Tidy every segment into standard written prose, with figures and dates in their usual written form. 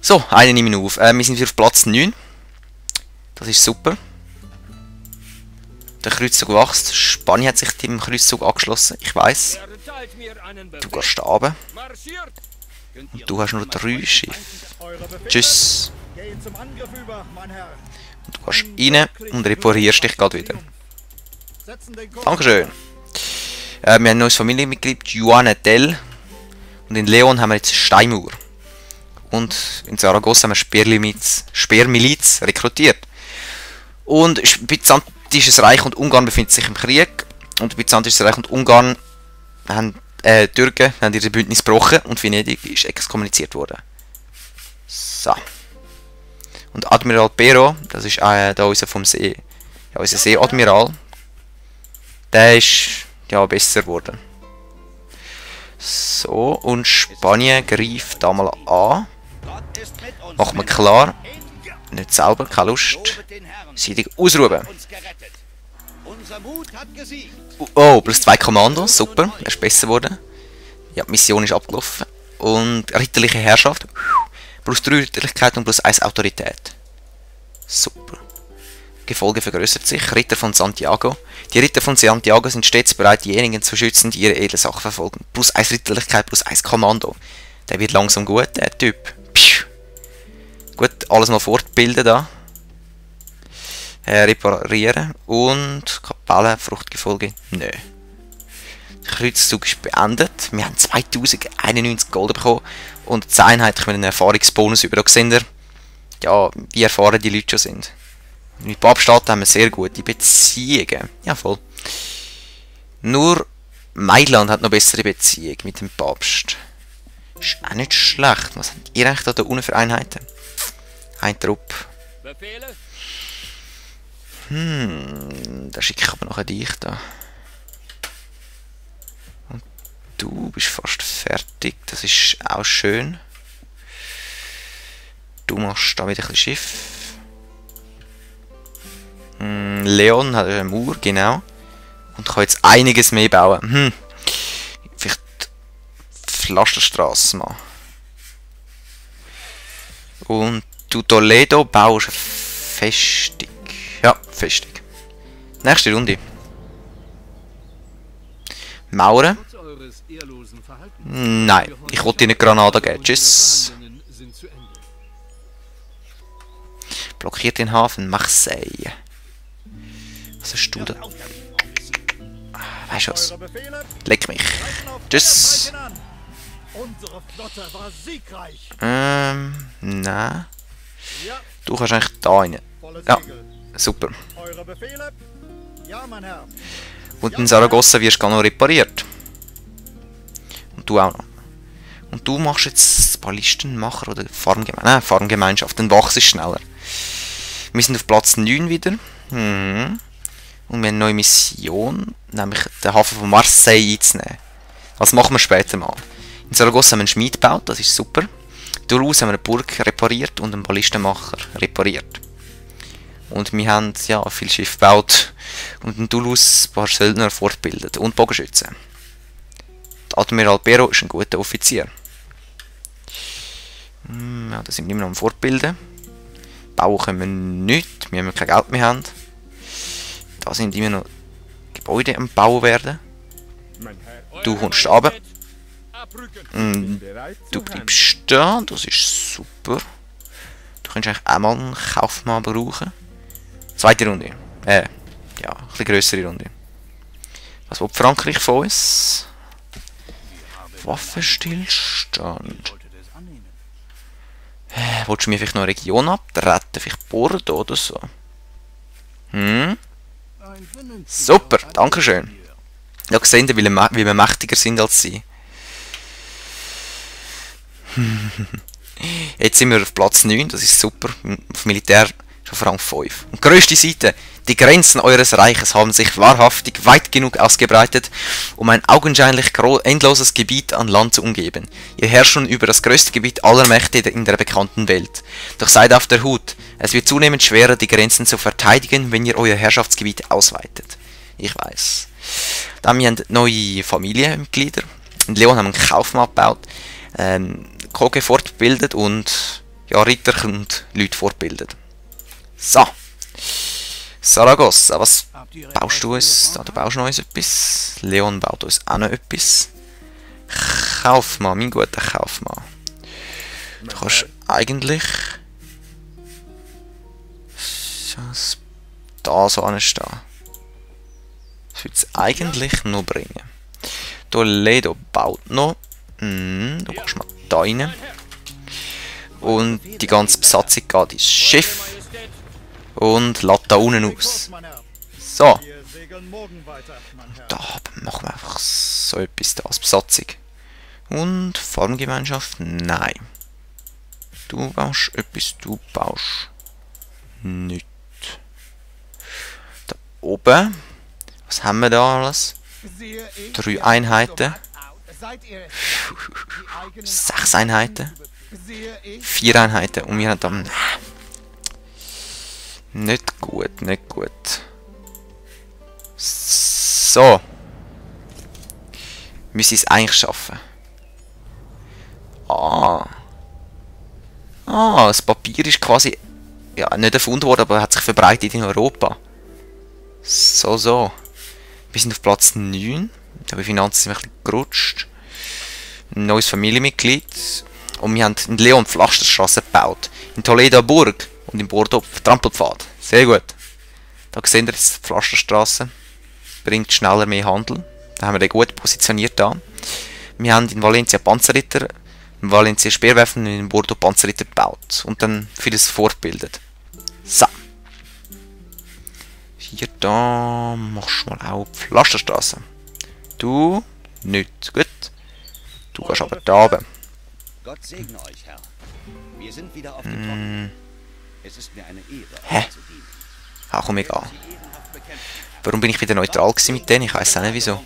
So, eine nehme ich noch auf. Wir sind wieder auf Platz 9. Das ist super. Der Kreuzzug wächst. Spanien hat sich dem Kreuzzug angeschlossen. Ich weiss. Du gehst runter. Und du hast nur 3 Schiffe. Tschüss. Und du gehst rein und reparierst dich gerade wieder. Dankeschön. Wir haben ein neues Familienmitglied, Juana Tell. Und in Leon haben wir jetzt eine Steinmauer. Und in Saragossa haben wir Speermiliz rekrutiert. Und Byzantinisches Reich und Ungarn befinden sich im Krieg. Und Byzantinisches Reich und Ungarn haben Türken haben ihre Bündnis gebrochen und Venedig ist exkommuniziert worden. So. Und Admiral Pero, das ist da unser vom See, ja, unser Seeadmiral, der ist ja besser geworden. So, und Spanien greift da mal an. Macht mir klar. Nicht selber, keine Lust. Seitig ausruhen. Oh, plus 2 Kommandos, super. Er ist besser geworden. Ja, die Mission ist abgelaufen. Und ritterliche Herrschaft. Plus 3 Ritterlichkeit und plus 1 Autorität. Super. Gefolge vergrößert sich. Ritter von Santiago. Die Ritter von Santiago sind stets bereit, diejenigen zu schützen, die ihre edle Sache verfolgen. Plus 1 Ritterlichkeit, plus 1 Kommando. Der wird langsam gut, der Typ. Pschuh. Gut, alles mal fortbilden da. Reparieren. Und Kapelle, Fruchtgefolge. Nö. Der Kreuzzug ist beendet. Wir haben 2091 Gold bekommen. Und 10 Einheiten können einen Erfahrungsbonus über. Da seht ihr, ja, wie erfahren die Leute schon sind. Mit Papststaaten haben wir sehr gute Beziehungen. Ja, voll. Nur Mailand hat noch bessere Beziehungen mit dem Papst. Ist auch nicht schlecht. Was habt ihr eigentlich da unten für Einheiten? Ein Trupp. Da schicke ich aber noch dich da. Und du bist fast fertig. Das ist auch schön. Du machst da wieder ein bisschen Schiff. Leon hat eine Mauer, genau. Und kann jetzt einiges mehr bauen. Vielleicht Pflasterstraße mal. Und du Toledo baust eine Festung. Ja, Festung. Nächste Runde. Mauern. Nein, ich wollte dir eine Granate geben. Tschüss. Blockiert den Hafen Marseille. Was hast du da? Weißt du was? Leck mich. Tschüss. Nein. Du kannst eigentlich da rein. Ja, super. Und in Saragossa wirst du gar noch repariert. Und du auch noch. Und du machst jetzt Ballistenmacher oder Farmgemeinschaft. Dann wachst du schneller. Wir sind auf Platz 9 wieder. Und wir haben eine neue Mission, nämlich den Hafen von Marseille einzunehmen. Das machen wir später mal. In Saragossa haben wir einen Schmied gebaut, das ist super. In Toulouse haben wir eine Burg repariert und einen Ballistenmacher repariert. Und wir haben ja viel Schiff gebaut und in Toulouse ein paar Söldner fortgebildet und Bogenschützen. Admiral Pero ist ein guter Offizier. Ja, da sind wir immer noch am Fortbilden. Bauen können wir nicht, wir haben kein Geld mehr haben. Da sind immer noch Gebäude am Bauen werden. Du kommst runter. Du bleibst da, das ist super. Du könntest eigentlich auch mal einen Kaufmann brauchen. Zweite Runde. Ja, ein bisschen grössere Runde. Was will Frankreich von uns? Waffenstillstand. Wolltest du mir vielleicht noch eine Region abtreten? Vielleicht Bordeaux oder so? Super, dankeschön. Ja, gesehen, wie wir mächtiger sind als sie. Jetzt sind wir auf Platz 9, das ist super. Auf Militär auf Rang 5. Und größte Seite. Die Grenzen eures Reiches haben sich wahrhaftig weit genug ausgebreitet, um ein augenscheinlich endloses Gebiet an Land zu umgeben. Ihr herrscht nun über das größte Gebiet aller Mächte in der bekannten Welt. Doch seid auf der Hut. Es wird zunehmend schwerer, die Grenzen zu verteidigen, wenn ihr euer Herrschaftsgebiet ausweitet. Ich weiß. Dann haben wir neue Familienmitglieder. In Leon haben wir einen Kaufmann gebaut, Koke fortgebildet und ja, Ritter und Leute fortbildet. So. Saragossa, was baust du uns? Da, du baust noch uns etwas. Leon baut uns auch noch etwas. Kaufmann, mein guter Kaufmann. Du kannst eigentlich da so anstehen. Das würde es eigentlich noch bringen. Toledo baut noch. Du kannst mal da rein. Und die ganze Besatzung geht ins Schiff. Und lädt da unten aus. So. Da machen wir einfach so etwas da als Besatzung. Und Farmgemeinschaft? Nein. Du baust etwas, du baust nichts. Da oben. Was haben wir da alles? 3 Einheiten. 6 Einheiten. 4 Einheiten. Und wir haben dann... Nicht gut, nicht gut. So. Wir müssen es eigentlich schaffen. Das Papier ist quasi... Ja, nicht erfunden worden, aber hat sich verbreitet in Europa. So. Wir sind auf Platz 9. Da bei Finanzen sind wir ein bisschen gerutscht. Ein neues Familienmitglied. Und wir haben in Leon Pflasterstraße gebaut. In Toledo Burg und in Bordeaux Trampelpfad. Sehr gut. Da sehen wir jetzt die Pflasterstraße. Bringt schneller mehr Handel. Da haben wir den gut positioniert da. Wir haben in Valencia Panzerritter, in Valencia Speerwerfer und in Bordeaux Panzerritter gebaut. Und dann vieles fortbildet. So. Hier da machst du mal auch Pflasterstraße. Du nicht. Gut. Du gehst aber da oben. Gott segne euch, Herr. Wir sind wieder aufgetaucht. Es ist mir eine Ehre, euch zu dienen. Ah, komm, egal. Warum bin ich wieder neutral gewesen mit denen? Ich weiß auch nicht wieso.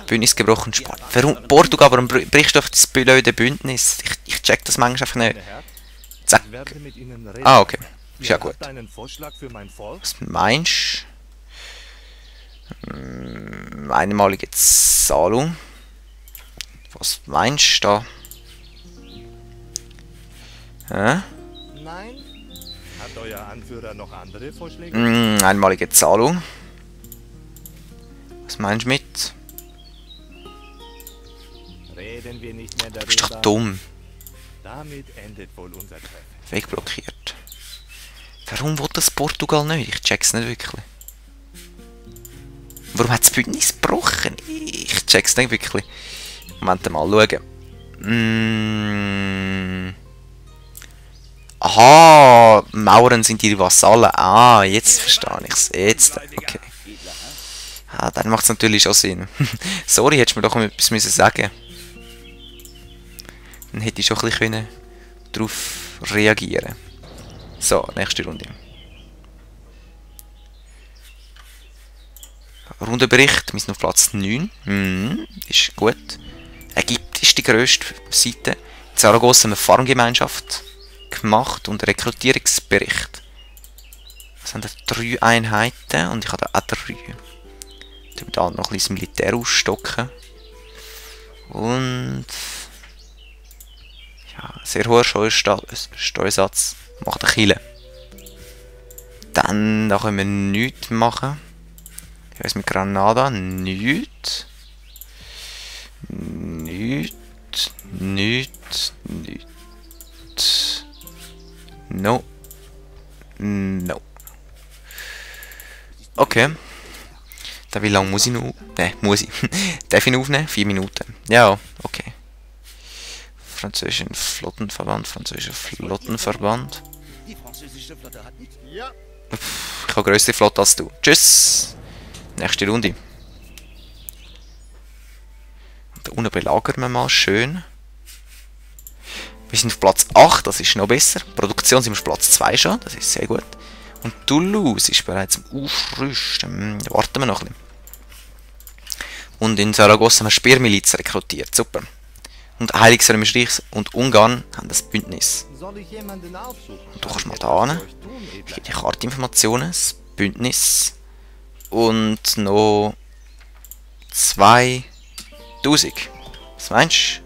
Bündnis gebrochen, Sport. Warum? Portugal, warum brichst du auf das blöde Bündnis? Ich check das manchmal einfach nicht. Zack. Ah, okay. Ist ja gut. Was meinst du? Einmalige Zahlung. Was meinst du da? Hä? Nein? Hat euer Anführer noch andere Vorschläge? Einmalige Zahlung. Was meinst du mit? Reden wir nicht mehr darüber. Du bist doch dumm. Damit endet wohl unser Treffen. Weg blockiert. Warum will das Portugal nicht? Ich check's nicht wirklich. Warum hat das Bündnis gebrochen? Ich check's nicht wirklich. Moment mal, schauen. Aha, Mauren sind ihre Vasallen. Ah, jetzt verstehe ich's. Jetzt, okay. Ah, dann macht's natürlich schon Sinn. Sorry, hättest du mir doch etwas müssen sagen. Dann hätte ich schon ein bisschen darauf reagieren. So, nächste Runde. Rundenbericht, wir sind auf Platz 9. Ist gut. Ägypten ist die grösste Seite. In Zaragoza haben wir Farmgemeinschaft gemacht und Rekrutierungsbericht. Es sind 3 Einheiten und ich habe da auch 3. Ich werde da noch ein bisschen das Militär ausstocken. Und... ja, sehr hoher Steuersatz. Macht eine Kille. Dann, da können wir nichts machen. Ich weiß mit Granada, nichts. Nichts. No. Okay. Dann wie lange muss ich noch... ne, muss ich. Darf ich ihn aufnehmen? 4 Minuten. Ja, okay. Französischer Flottenverband. Die französische Flotte hat nichts. Ja. Ich habe größere Flotte als du. Tschüss. Nächste Runde. Da unten belagern wir mal schön. Wir sind auf Platz 8, das ist noch besser. Produktion sind wir auf Platz 2 schon, das ist sehr gut. Und Toulouse ist bereits am Aufrüsten. Warten wir noch ein bisschen. Und in Saragossa haben wir Speermilizen rekrutiert, super. Und Heiligsrömisches Reich und Ungarn haben das Bündnis. Soll ich jemanden aufsuchen? Und du kannst mal da hin. Ich gebe dir Kartinformationen, das Bündnis. Und noch 2000. Was meinst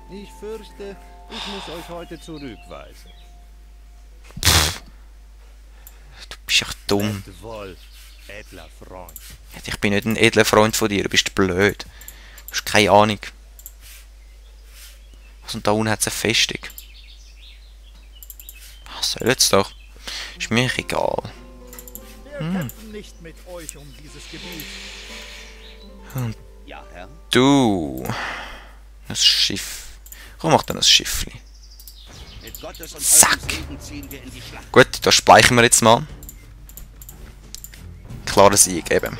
du? Ich fürchte, Ich muss euch heute zurückweisen. Du bist echt dumm. Ed Wolf, edler Freund. Ich bin nicht ein edler Freund von dir, du bist blöd. Du hast keine Ahnung. Also, und da unten hat es eine Festung. Soll jetzt doch. Ist mir egal. Wir kämpfen nicht mit euch um dieses Gebiet. Ja, Herr. Du. Ein Schiff. Komm, mach dann ein Schiffli. Mit Gottes und Zack. eurem Segen ziehen wir in die Schlacht. Gut, da speichern wir jetzt mal. Klarer Sieg eben.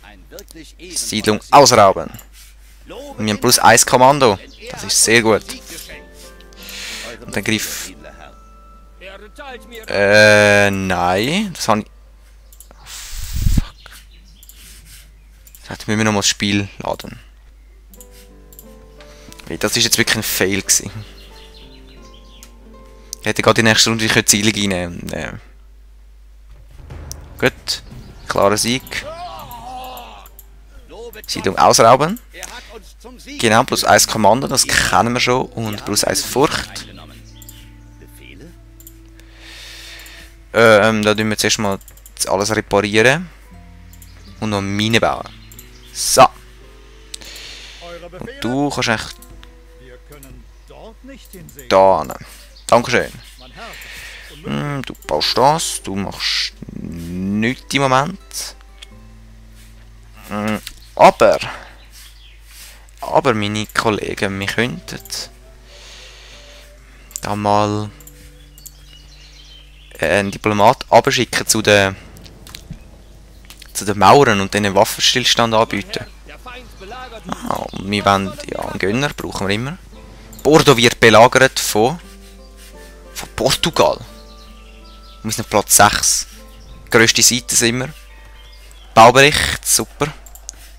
Ein wirklich Siedlung ausrauben. Lobe Und wir haben plus 1 Kommando. denn er Das hat ist sehr uns gut. den Sieg geschenkt. Eure Und dann Griff. Befehle, edler Herr. Nein. Das habe ich... Oh, fuck. Jetzt müssen wir noch mal das Spiel laden. Weil das ist jetzt wirklich ein Fail gewesen. Ich hätte gerade in der nächsten Runde die Ziele reinnehmen und, Gut. Klarer Sieg. Lobe Siedlung ausrauben. Er hat uns zum Sieg Genau, plus 1 Kommando, das kennen wir schon. Und plus 1 Furcht. eingenommen. Befehle? Da tun wir zuerst mal alles reparieren. Und noch Minen bauen. So. Eure Befehle? Du kannst eigentlich Wir können dort nicht hinsehen. da hin. Dankeschön. Mein Herr, das ist unmöglich. Du baust das. Du machst nichts im Moment. Aber meine Kollegen, wir könnten da mal einen Diplomat abschicken zu den Mauern und denen Waffenstillstand anbieten. Ah, und wir wollen ja einen Gönner, brauchen wir immer. Bordeaux wird belagert von Portugal. Wir sind auf Platz 6. Grösste Seite sind wir. Baubericht, super.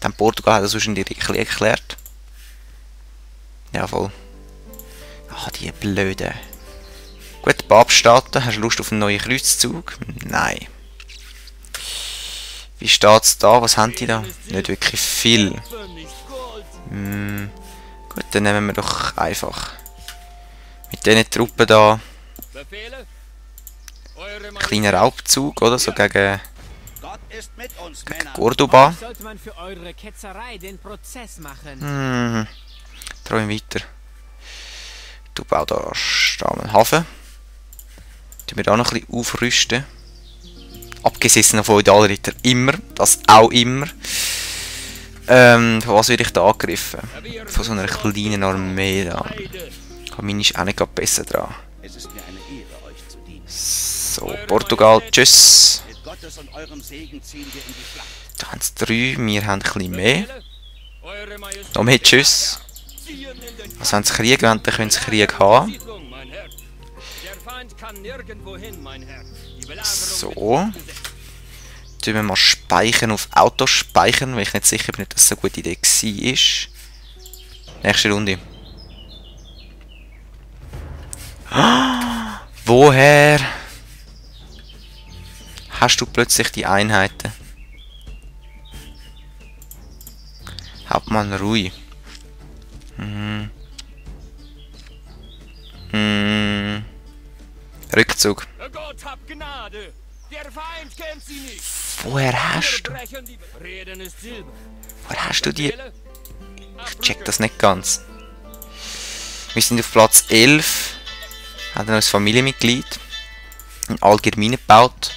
Dann Portugal hat das wahrscheinlich erklärt. Ja, voll. Ah, die Blöden. Gut, Babstaaten, hast du Lust auf einen neuen Kreuzzug? Nein. Wie steht's da? Was haben die da? Nicht wirklich viel. Gut, dann nehmen wir doch einfach mit diesen Truppen da einen kleinen Raubzug, oder? So gegen Gott ist mit uns, Männer. Cordoba. Sollte man für eure Ketzerei den Prozess machen. Träum weiter. Du baust da einen Hafen. Tun wir da noch ein bisschen aufrüsten. Abgesessen von Feudalritter. Immer. Das auch immer. Von was werde ich da angegriffen? Von so einer kleinen Armee da. Meine ist auch nicht gerade besser dran. Es ist mir eine Ehre, euch zu dienen. So, Portugal, tschüss. Mit Gottes und eurem Segen ziehen wir in die Schlacht. Da haben es 3, wir haben ein bisschen mehr. Noch mehr tschüss. Also wenn sie Krieg wollen, dann können sie Krieg haben. So. Tun wir mal speichern auf Auto speichern, weil ich nicht sicher bin, ob das eine gute Idee war. Nächste Runde. Woher hast du plötzlich die Einheiten? Hauptmann Rui. Rückzug. Gott hab Gnade! Der Feind kennt sie nicht! Woher hast du? Reden ist Silber. Woher hast du die? Ich check das nicht ganz. Wir sind auf Platz 11. Haben ein neues Familienmitglied. Ein Allgemeine gebaut.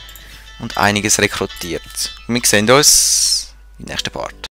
Und einiges rekrutiert. Und wir sehen uns im nächsten Part.